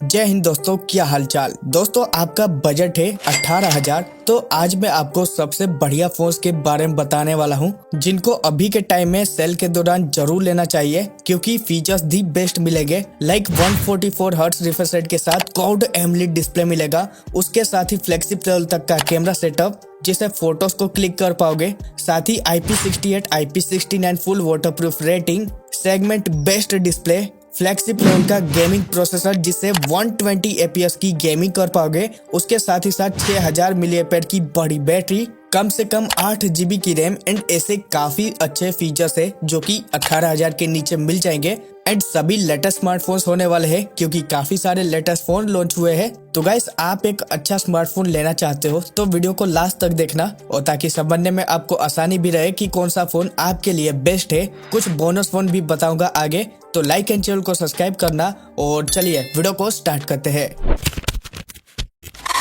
जय हिंद दोस्तों, क्या हालचाल। दोस्तों आपका बजट है 18,000, तो आज मैं आपको सबसे बढ़िया फोन्स के बारे में बताने वाला हूं, जिनको अभी के टाइम में सेल के दौरान जरूर लेना चाहिए क्योंकि फीचर्स दी बेस्ट मिलेंगे। लाइक 144 हर्ट्ज रिफ्रेश रेट के साथ कर्व्ड एमोलेड डिस्प्ले मिलेगा, उसके साथ ही फ्लेक्सिबल लेवल तक का कैमरा सेटअप जिसे फोटोज को क्लिक कर पाओगे, साथ ही IP68 IP69 full waterproof rating, segment best display, flagship level का गेमिंग प्रोसेसर जिससे 120 FPS की गेमिंग कर पाओगे, उसके साथ ही साथ 6000 mAh की बड़ी बैटरी, कम से कम 8 GB की रैम एंड ऐसे काफी अच्छे फीचर्स है जो कि 18,000 के नीचे मिल जाएंगे। एंड सभी लेटेस्ट स्मार्टफोन्स होने वाले हैं क्योंकि काफी सारे लेटेस्ट फोन लॉन्च हुए हैं। तो गाइस, आप एक अच्छा स्मार्टफोन लेना चाहते हो तो वीडियो को लास्ट तक देखना, और ताकि समझने में आपको आसानी भी रहे कि कौन सा फोन आपके लिए बेस्ट है। कुछ बोनस फोन भी बताऊंगा आगे, तो लाइक एंड चैनल को सब्सक्राइब करना। और चलिए वीडियो को स्टार्ट करते हैं।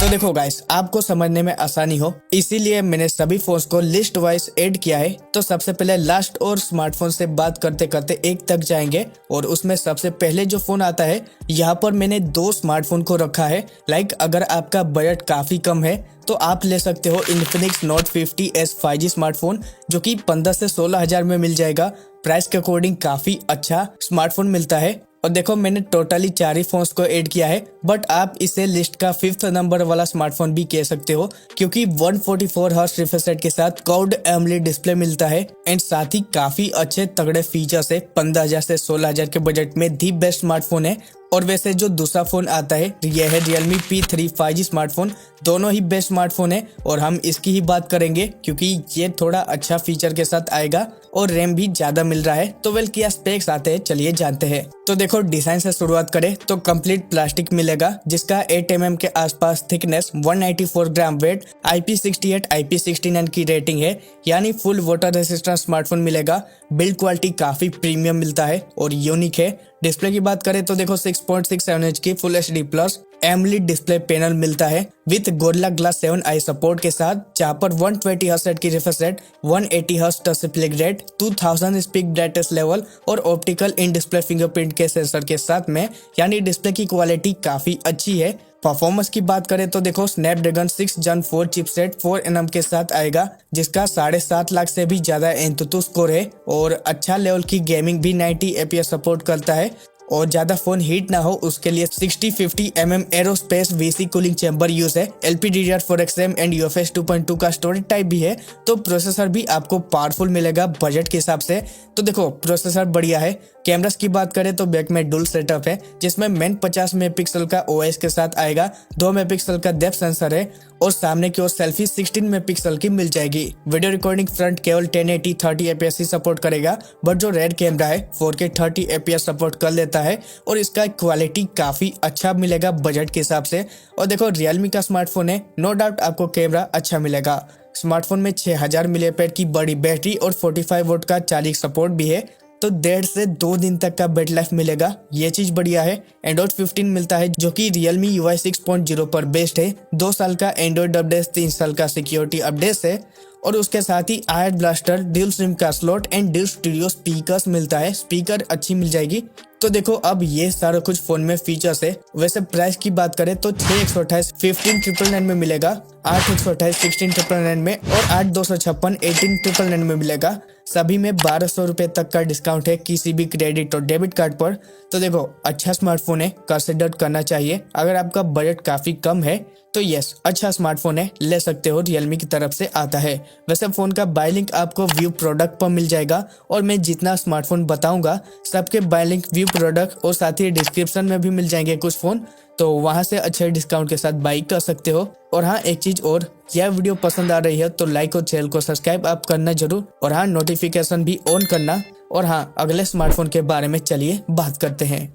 तो देखो गाइस, आपको समझने में आसानी हो इसीलिए मैंने सभी फोन्स को लिस्ट वाइज ऐड किया है। तो सबसे पहले लास्ट और स्मार्टफोन से बात करते करते एक तक जाएंगे, और उसमें सबसे पहले जो फोन आता है, यहाँ पर मैंने 2 स्मार्टफोन को रखा है। लाइक अगर आपका बजट काफी कम है तो आप ले सकते हो Infinix note 50S 5G smartphone, जो कि 15 से 16,000 में मिल जाएगा। प्राइस के अकॉर्डिंग काफी अच्छा स्मार्टफोन मिलता है। और देखो, मैंने टोटली 4 ही फोन्स को ऐड किया है, बट आप इसे लिस्ट का 5th नंबर वाला स्मार्टफोन भी कह सकते हो क्योंकि 144 हर्ट्ज रिफ्रेश रेट के साथ कर्व्ड एमोलेड डिस्प्ले मिलता है एंड साथ ही काफी अच्छे तगड़े फीचर्स है। 15,000 से 16,000 के बजट में दी बेस्ट स्मार्टफोन है। और वैसे जो दूसरा फोन आता है यह है Realme P3 5G स्मार्टफोन। दोनों ही बेस्ट स्मार्टफोन है और हम इसकी ही बात करेंगे क्योंकि ये थोड़ा अच्छा फीचर के साथ आएगा और रैम भी ज्यादा मिल रहा है। तो वेल क्या स्पेक्स आते हैं, चलिए जानते हैं। तो देखो, डिजाइन से शुरुआत करें तो कंप्लीट प्लास्टिक मिलेगा जिसका 8 mm के आसपास thickness, 194 gram weight, IP68 IP69 की रेटिंग है, यानी फुल वाटर रेसिस्टेंट स्मार्टफोन मिलेगा। बिल्ड क्वालिटी काफी प्रीमियम मिलता है और यूनिक है। डिस्प्ले की बात करें तो देखो 6.67 इंच की full HD plus AMOLED display panel मिलता है with gorilla glass 7 I support के साथ, जहाँ पर 120 हर्ट्ज की refresh rate, 180 hertz touch reflect rate, 2000 speak brightness level और ऑप्टिकल इन डिस्प्ले फिंगरप्रिंट के सेंसर के साथ में, यानी डिस्प्ले की क्वालिटी काफी अच्छी है। परफॉर्मेंस की बात करें तो देखो, स्नैपड्रैगन 6 Gen 4 चिपसेट 4nm के साथ आएगा जिसका 7.5 लाख से भी ज्यादा एंतुतु स्कोर है और अच्छा लेवल की गेमिंग भी 90 FPS सपोर्ट करता है। और ज्यादा फोन हीट ना हो उसके लिए 6050 mm aerospace VC cooling chamber use है। LPDDR4X RAM एंड UFS 2.2 का स्टोरेज टाइप भी है। तो प्रोसेसर भी आपको पावरफुल मिलेगा बजट के हिसाब से। तो देखो, प्रोसेसर बढ़िया है। कैमरास की बात करें तो बैक में डुअल सेटअप है जिसमें मेन 50 मेगापिक्सल का OIS के साथ आएगा, 2 मेगापिक्सल का डेप्थ सेंसर है और सामने की ओर सेल्फी 16 मेगापिक्सल की मिल जाएगी। वीडियो रिकॉर्डिंग फ्रंट केवल 1080 30 FPS ही सपोर्ट करेगा, बट जो रेड कैमरा है 4K 30 FPS सपोर्ट कर लेता है और इसका क्वालिटी काफी अच्छा मिलेगा बजट के हिसाब से। और देखो, रियलमी का स्मार्टफोन है, नो डाउट आपको कैमरा अच्छा मिलेगा। स्मार्टफोन में 6000 mAh की बड़ी बैटरी और 45 वोल्ट का चार्जिंग सपोर्ट भी है, तो 1.5 से 2 दिन तक का बैटरी लाइफ मिलेगा, ये चीज बढ़िया है। एंड्रॉइड 15 मिलता है जो कि Realme UI 6.0 पर बेस्ड है। 2 साल का एंड्रॉइड अपडेट, 3 साल का सिक्योरिटी अपडेट है और उसके साथ ही आयड ब्लास्टर, ड्यूल सिम का slot and dual studio speakers मिलता है। स्पीकर अच्छी मिल जाएगी। तो देखो, अब ये सारा कुछ फोन में फीचर्स है। वैसे प्राइस की बात करें तो 6/128 15,999 में मिलेगा, 8/128 16,999 में और 8/256 18,999 में मिलेगा। सभी में 1200 रुपए तक का डिस्काउंट है किसी भी क्रेडिट और डेबिट कार्ड पर। तो देखो, अच्छा स्मार्टफोन है, कंसिडर करना चाहिए। अगर आपका बजट काफी कम है तो यस, अच्छा स्मार्टफोन है, ले सकते हो, रियलमी की तरफ से आता है। वैसे फोन का बाय लिंक आपको व्यू प्रोडक्ट पर मिल जाएगा और मैं जितना स्मार्टफोन बताऊंगा सबके बाय लिंक, व्यू प्रोडक्ट और साथ ही डिस्क्रिप्शन में भी मिल जाएंगे कुछ फोन, तो वहां से अच्छे डिस्काउंट के साथ बाई कर सकते हो। और हाँ, एक चीज और, यह वीडियो पसंद आ रही है तो लाइक और चैनल को सब्सक्राइब आप करना जरूर, और हाँ, नोटिफिकेशन भी ऑन करना। और हाँ, अगले स्मार्टफोन के बारे में चलिए बात करते हैं।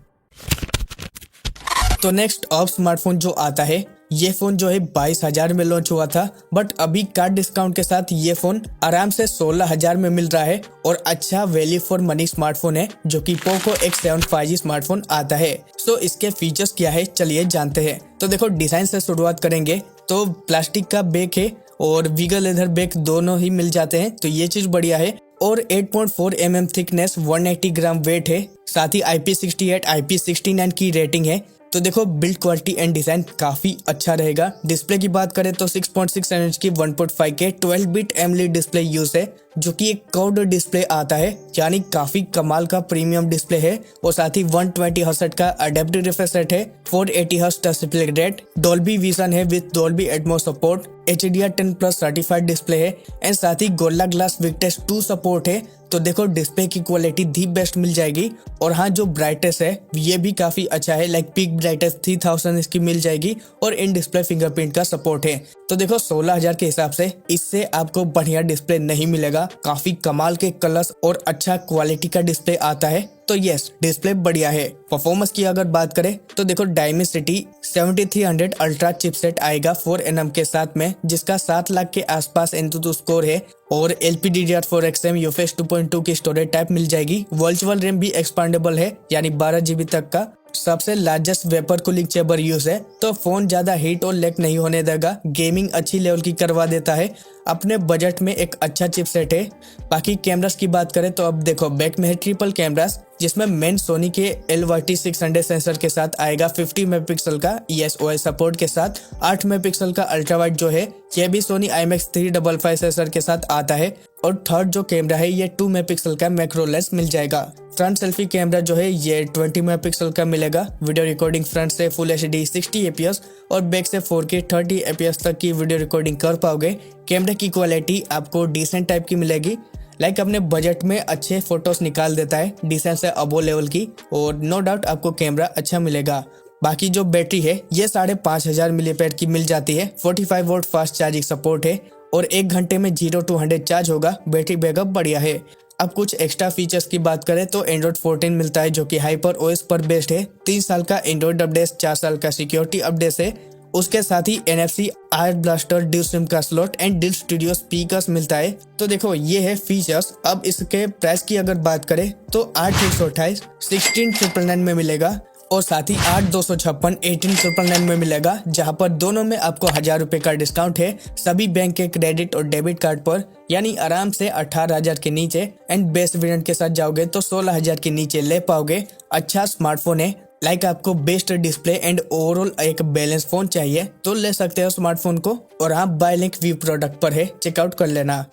तो नेक्स्ट ऑफ स्मार्टफोन जो आता है, ये फोन जो है 22,000 में लॉन्च हुआ था, बट अभी कार्ड डिस्काउंट के साथ ये फोन आराम से 16,000 में मिल रहा है और अच्छा वैल्यू फॉर मनी स्मार्टफोन है जो कि पोको X7 5G स्मार्टफोन आता है। सो इसके फीचर्स क्या है, चलिए जानते हैं। तो देखो, डिजाइन से शुरुआत करेंगे तो प्लास्टिक का बैक है और वीगल लेदर बैक दोनों ही मिल जाते हैं, तो ये चीज बढ़िया है। और 8.4 mm थिकनेस, 180 ग्राम वेट है, साथ ही IP68 IP69 की रेटिंग है। तो देखो बिल्ड क्वालिटी एंड डिजाइन काफी अच्छा रहेगा। डिस्प्ले की बात करें तो 6.6 इंच की 1.5K 12 bit AMOLED display use है, जो कि एक कर्व्ड डिस्प्ले आता है, यानी काफी कमाल का प्रीमियम डिस्प्ले है। और साथ ही 120 हर्ट्ज का अडेप्टिव रिफ्रेश रेट है, 480 hertz touch display rate, Dolby Vision है with Dolby Atmos support, HDR10+ certified display है एंड साथ ही गोरिल्ला ग्लास विक्टस 2 सपोर्ट है। तो देखो डिस्प्ले की क्वालिटी दी बेस्ट मिल जाएगी। और हाँ, जो ब्राइटनेस है ये भी काफी अच्छा है, लाइक पीक ब्राइटनेस 3000 इसकी मिल जाएगी और इन डिस्प्ले फिंगरप्रिंट का सपोर्ट है। तो देखो 16,000 के हिसाब से इससे आपको बढ़िया डिस्प्ले नहीं मिलेगा। काफी कमाल के कलर्स और अच्छा क्वालिटी का डिस्प्ले आता है। तो यस, डिस्प्ले बढ़िया है। परफॉर्मेंस की अगर बात करें तो देखो डायमेंसिटी 7300 अल्ट्रा चिपसेट आएगा 4nm के साथ में, जिसका 7 लाख के आसपास एंतुतु स्कोर है। और LPDDR4X UFS 2.2 की स्टोरेज टाइप मिल जाएगी। वर्चुअल रैम भी एक्सपांडेबल है, यानी 12 GB तक का। सबसे largest vapour cooling chamber use है, तो फोन ज्यादा हीट और लैग नहीं होने देगा। गेमिंग अच्छी लेवल की करवा देता है। अपने बजट में एक अच्छा चिपसेट है। बाकी कैमरास की बात करें तो अब देखो बैक में है ट्रिपल कैमरास, जिसमें मेन सोनी के LYT600 सेंसर के साथ आएगा 50 मेगापिक्सल का EOS सपोर्ट के साथ। 8 मेगापिक्सल का अल्ट्रा वाइड जो है ये भी सोनी IMX355 सेंसर के साथ आता है। और थर्ड जो कैमरा है ये 2 मेगापिक्सल का मैक्रो लेंस मिल जाएगा। फ्रंट सेल्फी कैमरा जो है ये 20 मेगापिक्सल का मिलेगा। वीडियो रिकॉर्डिंग फ्रंट से फुल HD 60 fps और बैक से 4K 30 fps तक की वीडियो रिकॉर्डिंग कर पाओगे। कैमरे की क्वालिटी आपको डिसेंट टाइप की मिलेगी, लाइक अपने बजट में अच्छे फोटोज निकाल देता है, डिसेंट से अबो लेवल की। और नो डाउट आपको कैमरा अच्छा मिलेगा। बाकी जो बैटरी है ये 5500 mAh की मिल जाती है। 45 वोल्ट फास्ट चार्जिंग सपोर्ट है और 1 घंटे में 0 to 100 चार्ज होगा। बैटरी बैकअप बढ़िया है। अब कुछ एक्स्ट्रा फीचर्स की बात करें तो एंड्रॉइड 14 मिलता है, जो कि हाइपर OS पर बेस्ड है। 3 साल का एंड्रॉइड अपडेट, 4 साल का सिक्योरिटी अपडेट है। उसके साथ ही NFC IR blaster, dual SIM का slot and dual studio speakers मिलता है। तो देखो ये है फीचर्स। अब इसके प्राइस की अगर बात करें तो 8,128 16,999 में मिलेगा और साथ ही 8,256 18,999 में मिलेगा, जहां पर दोनों में आपको 1000 रुपए का डिस्काउंट है सभी बैंक के क्रेडिट और डेबिट कार्ड पर, यानी आराम से 18,000 के नीचे। एंड बेस्ट वेरिएंट के साथ जाओगे तो 16,000 के नीचे ले पाओगे। अच्छा स्मार्टफोन है, लाइक आपको बेस्ट डिस्प्ले एंड ओवरऑल एक बैलेंस फोन चाहिए तो ले सकते हो स्मार्टफोन को। और आप बाय लिंक व्यू प्रोडक्ट पर है, चेकआउट कर लेना।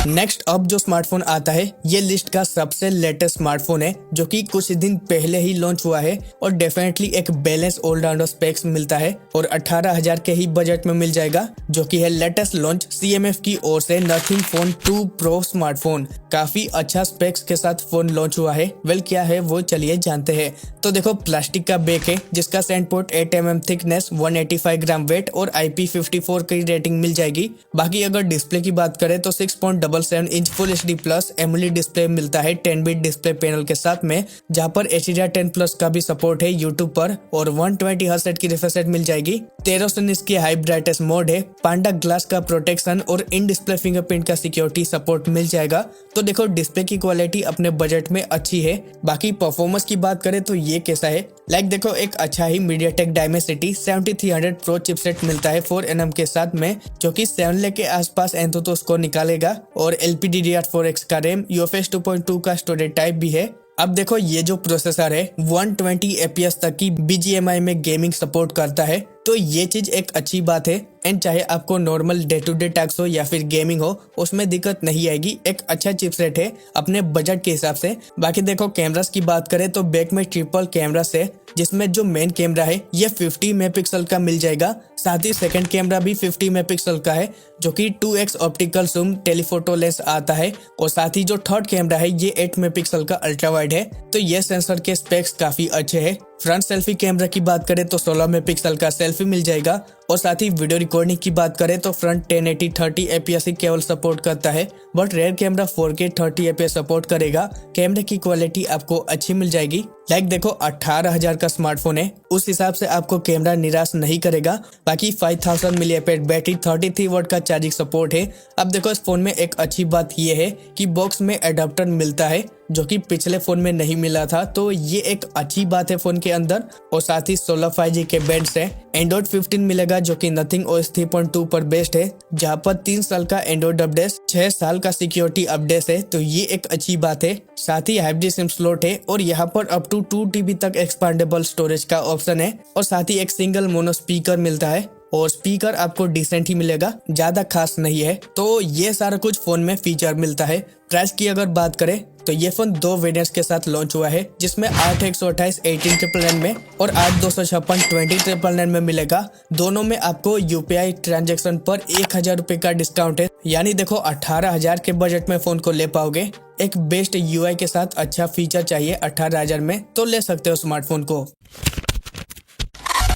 नेक्स्ट अब जो स्मार्टफोन आता है ये लिस्ट का सबसे लेटेस्ट स्मार्टफोन है, जो कि कुछ दिन पहले ही लॉन्च हुआ है और डेफिनेटली एक बैलेंस ऑलराउंडर स्पेक्स मिलता है और 18,000 के ही बजट में मिल जाएगा, जो कि है लेटेस्ट लॉन्च CMF की ओर से नथिंग फोन 2 Pro स्मार्टफोन। काफी अच्छा स्पेक्स के साथ फोन लॉन्च हुआ है। वेल क्या है वो चलिए जानते हैं। तो देखो प्लास्टिक का बैक है, जिसका सेंटपोर्ट 8 mm थिकनेस, 185 ग्राम वेट और IP54 की रेटिंग मिल जाएगी। बाकी अगर डिस्प्ले की बात करें तो 6.77 inch full HD plus AMOLED display मिलता है 10 बिट डिस्प्ले पैनल के साथ में, जहां पर HDR10+ का भी सपोर्ट है यूट्यूब पर। और 120 हर्ट्ज की रिफ्रेश रेट मिल जाएगी। 1300 निट्स की हाई ब्राइटनेस मोड है। पांडा ग्लास का प्रोटेक्शन और इन डिस्प्ले फिंगरप्रिंट का सिक्योरिटी सपोर्ट मिल जाएगा। तो देखो डिस्प्ले की क्वालिटी अपने बजट में अच्छी है। बाकी परफॉर्मेंस की बात करें तो ये कैसा है, लाइक देखो एक अच्छा ही MediaTek Dimensity 7300 Pro चिपसेट मिलता है 4nm के साथ में, जो कि 7 लाख के आसपास एंतुतु स्कोर निकालेगा। और LPDDR4X का रैम, UFS 2.2 का स्टोरेज टाइप भी है। अब देखो ये जो प्रोसेसर है 120 fps तक की BGMI में गेमिंग सपोर्ट करता है, तो ये चीज एक अच्छी बात है। एंड चाहे आपको normal day to day task हो या फिर गेमिंग हो, उसमें दिक्कत नहीं आएगी। एक अच्छा चिपसेट है अपने बजट के हिसाब से। बाकी देखो कैमरास की बात करें तो बैक में ट्रिपल कैमरास है, जिसमें जो मेन कैमरा है ये 50 मेगापिक्सल का मिल जाएगा। साथ ही सेकंड कैमरा भी 50 मेगापिक्सल का है, जो कि 2x optical zoom telephoto lens आता है। और साथ ही जो थर्ड कैमरा है ये 8 मेगापिक्सल का अल्ट्रा वाइड है। तो ये सेंसर के स्पेक्स काफी अच्छे हैं। फ्रंट सेल्फी कैमरा की बात करें तो 16 मेगापिक्सल का सेल्फी मिल जाएगा। और साथ ही वीडियो रिकॉर्डिंग की बात करें तो फ्रंट 1080 30 fps ही केवल सपोर्ट करता है, but rare camera 4K 30 fps support करेगा। कैमरे की क्वालिटी आपको अच्छी मिल जाएगी। लाइक देखो 18,000 का स्मार्टफोन है, उस हिसाब से आपको कैमरा निराश नहीं करेगा। बाकी 5000 mAh बैटरी, 33 वोल्ट का चार्जिंग सपोर्ट है। अब देखो इस फोन में एक अच्छी बात ये है कि बॉक्स में एडाप्टर मिलता है, जो कि पिछले फोन में नहीं मिला था, तो ये एक अच्छी बात है फोन के अंदर। और साथ ही 16 5G के बैंड्स है। एंड्रॉइड 15 मिलेगा, जो कि नथिंग OS 3.2 पर बेस्ड है, जहां पर 3 साल का एंड्रॉइड अपडेट, 6 साल का सिक्योरिटी अपडेट है, तो ये एक अच्छी बात है। साथ ही 5G सिम स्लॉट है और यहाँ पर अप टू to 2 TB तक एक्सपांडेबल स्टोरेज का ऑप्शन है और साथ ही एक सिंगल मोनो स्पीकर मिलता है और स्पीकर आपको डिसेंट ही मिलेगा, ज्यादा खास नहीं है। तो ये सारा कुछ फोन में फीचर मिलता है। प्राइस की अगर बात करें तो ये फोन 2 वेरिएंट्स के साथ लॉन्च हुआ है, जिसमें 8/128 18,999 में और 8/256 20,999 में मिलेगा। दोनों में आपको यूपीआई ट्रांजैक्शन पर 1,000 रुपए का डिस्काउंट है, यानी देखो 18,000 के बजट में फोन को ले पाओगे। एक बेस्ट यूआई के साथ अच्छा फीचर चाहिए 18,000 में तो ले सकते हो स्मार्टफोन को।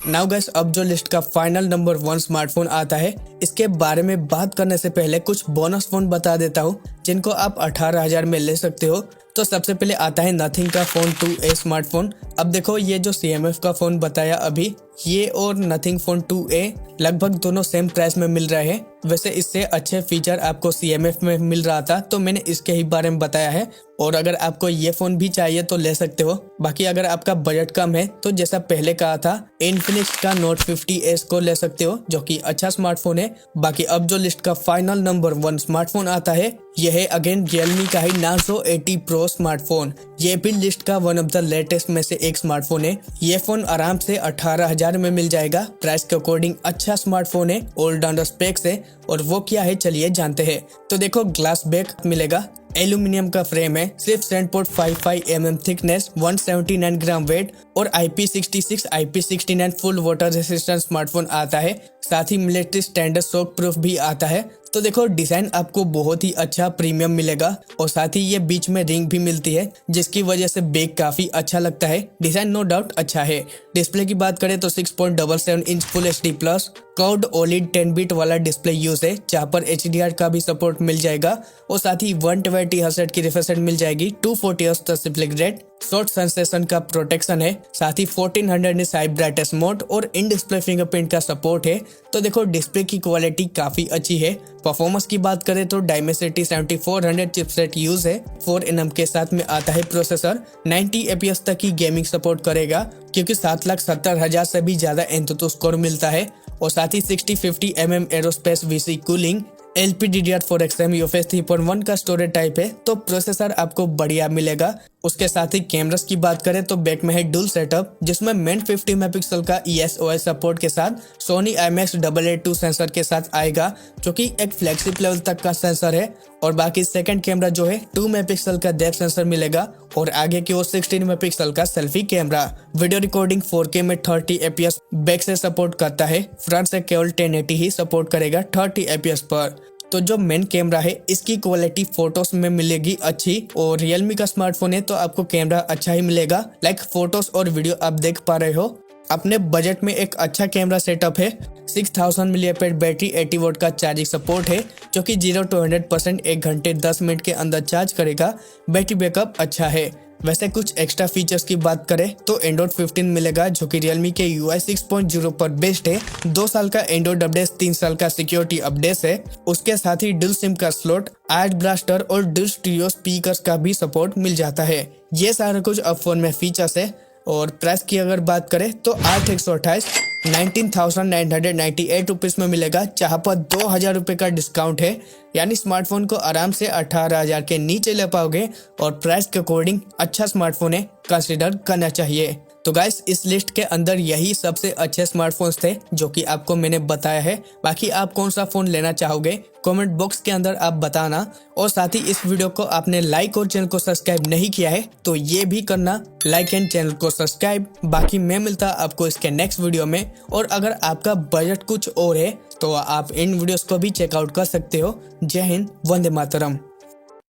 नाउ गाइस, अब जो लिस्ट का फाइनल नंबर 1 स्मार्टफोन आता है, इसके बारे में बात करने से पहले कुछ बोनस फोन बता देता हूँ जिनको आप 18,000 में ले सकते हो। तो सबसे पहले आता है नथिंग का फोन 2A स्मार्टफोन। अब देखो ये जो CMF का फोन बताया अभी, ये और नथिंग फोन 2A लगभग दोनों सेम प्राइस में मिल रहे हैं। वैसे इससे अच्छे फीचर आपको CMF में मिल रहा था तो मैंने इसके ही बारे में बताया है, और अगर आपको ये फोन भी चाहिए तो ले सकते हो। बाकी अगर आपका बजट कम है तो जैसा पहले कहा था, इन्फिनिक्स का Note 50S को ले सकते हो जो कि अच्छा स्मार्टफोन है। बाकी अब जो लिस्ट का फाइनल नंबर 1 स्मार्टफोन आता है, यह है अगेन रियलमी का ही Narzo 80 Pro स्मार्टफोन। ये भी लिस्ट का वन ऑफ द लेटेस्ट में से एक स्मार्टफोन है। ये फोन आराम से 18,000 में मिल जाएगा। प्राइस के अकॉर्डिंग अच्छा स्मार्टफोन है, ऑलराउंडर स्पेक्स है, और वो क्या है चलिए जानते हैं। तो देखो ग्लास बैक मिलेगा, एल्यूमिनियम का फ्रेम है, सिर्फ 7.55 mm थिकनेस, 179 ग्राम वेट और IP66 IP69 full water resistant smartphone आता है। साथ ही मिलिट्री स्टैंडर्ड शॉक प्रूफ भी आता है। तो देखो डिजाइन आपको बहुत ही अच्छा प्रीमियम मिलेगा, और साथ ही ये बीच में रिंग भी मिलती है जिसकी वजह से बैग काफी अच्छा लगता है। डिजाइन नो डाउट अच्छा है। डिस्प्ले की बात करें तो 6.77 inch full HD plus curved OLED 10 bit वाला डिस्प्ले यूज है, जहाँ पर HDR का भी सपोर्ट मिल जाएगा, और साथ ही 120 हर्ट्ज की रिफ्रेश रेट मिल जाएगी, 240 hertz reflect rate, short sensation का प्रोटेक्शन है, साथ ही 1400 निट्स हाई ब्राइटनेस मोड और इन डिस्प्ले फिंगरप्रिंट का सपोर्ट है। तो देखो डिस्प्ले की क्वालिटी काफी अच्छी है। परफॉर्मेंस की बात करें तो Dimensity 7400 चिपसेट यूज है, 4nm के साथ में आता है प्रोसेसर। 90 FPS तक की गेमिंग सपोर्ट करेगा क्योंकि 7,70,000 से भी ज्यादा एंथुतो स्कोर मिलता है, और साथ ही 6050 mm aerospace VC cooling, LPDDR4X UFS 3.1 का स्टोरेज टाइप है। तो प्रोसेसर आपको बढ़िया मिलेगा। उसके साथ ही कैमरास की बात करें तो बैक में है डुअल सेटअप, जिसमें मेन 50 मेगापिक्सल का EOS सपोर्ट के साथ Sony IMX882 सेंसर के साथ आएगा, जो कि एक फ्लैगशिप लेवल तक का सेंसर है। और बाकी सेकंड कैमरा जो है 2 मेगापिक्सल का डेप्थ सेंसर मिलेगा, और आगे की ओर 16 मेगापिक्सल का selfie camera. Video recording 4K में 30 FPS बैक से सपोर्ट करता है, फ्रंट से केवल 1080 ही सपोर्ट करेगा 30 FPS पर। तो जो मेन कैमरा है इसकी क्वालिटी फोटोज में मिलेगी अच्छी, और रियलमी का स्मार्टफोन है तो आपको कैमरा अच्छा ही मिलेगा। लाइक फोटोज और वीडियो आप देख पा रहे हो। अपने बजट में एक अच्छा कैमरा सेटअप है। 6000 mAh बैटरी, 80 वोल्ट का चार्जिंग सपोर्ट है, जो कि 0 to 100% 1 घंटे 10 मिनट के अंदर चार्ज करेगा। बैटरी बैकअप अच्छा है। वैसे कुछ एक्स्ट्रा फीचर्स की बात करें तो Android 15 मिलेगा, जो कि रियलमी के UI 6.0 पर बेस्ड है। 2 साल का एंड्रॉइड अपडेट, 3 साल का सिक्योरिटी अपडेट है। उसके साथ ही डुअल सिम का स्लॉट, आर्ट ब्लास्टर और डुअल स्टीरियो स्पीकर्स का भी सपोर्ट मिल जाता है। ये सारा कुछ अब फोन में फीचर्स है। और प्राइस की अगर बात करें तो 8/128 19,998 रुपीज में मिलेगा, जहाँ पर 2,000 रुपए का डिस्काउंट है। यानी स्मार्टफोन को आराम से 18,000 के नीचे ले पाओगे, और प्राइस के अकॉर्डिंग अच्छा स्मार्टफोन है, कंसिडर करना चाहिए। तो गाइस इस लिस्ट के अंदर यही सबसे अच्छे स्मार्टफोन्स थे जो कि आपको मैंने बताया है। बाकी आप कौन सा फोन लेना चाहोगे कमेंट बॉक्स के अंदर आप बताना, और साथ ही इस वीडियो को आपने लाइक और चैनल को सब्सक्राइब नहीं किया है तो ये भी करना, लाइक एंड चैनल को सब्सक्राइब। बाकी मैं मिलता आपको इसके नेक्स्ट वीडियो में, और अगर आपका बजट कुछ और है तो आप इन वीडियोस को भी चेकआउट कर सकते हो। जय हिंद, वंदे मातरम।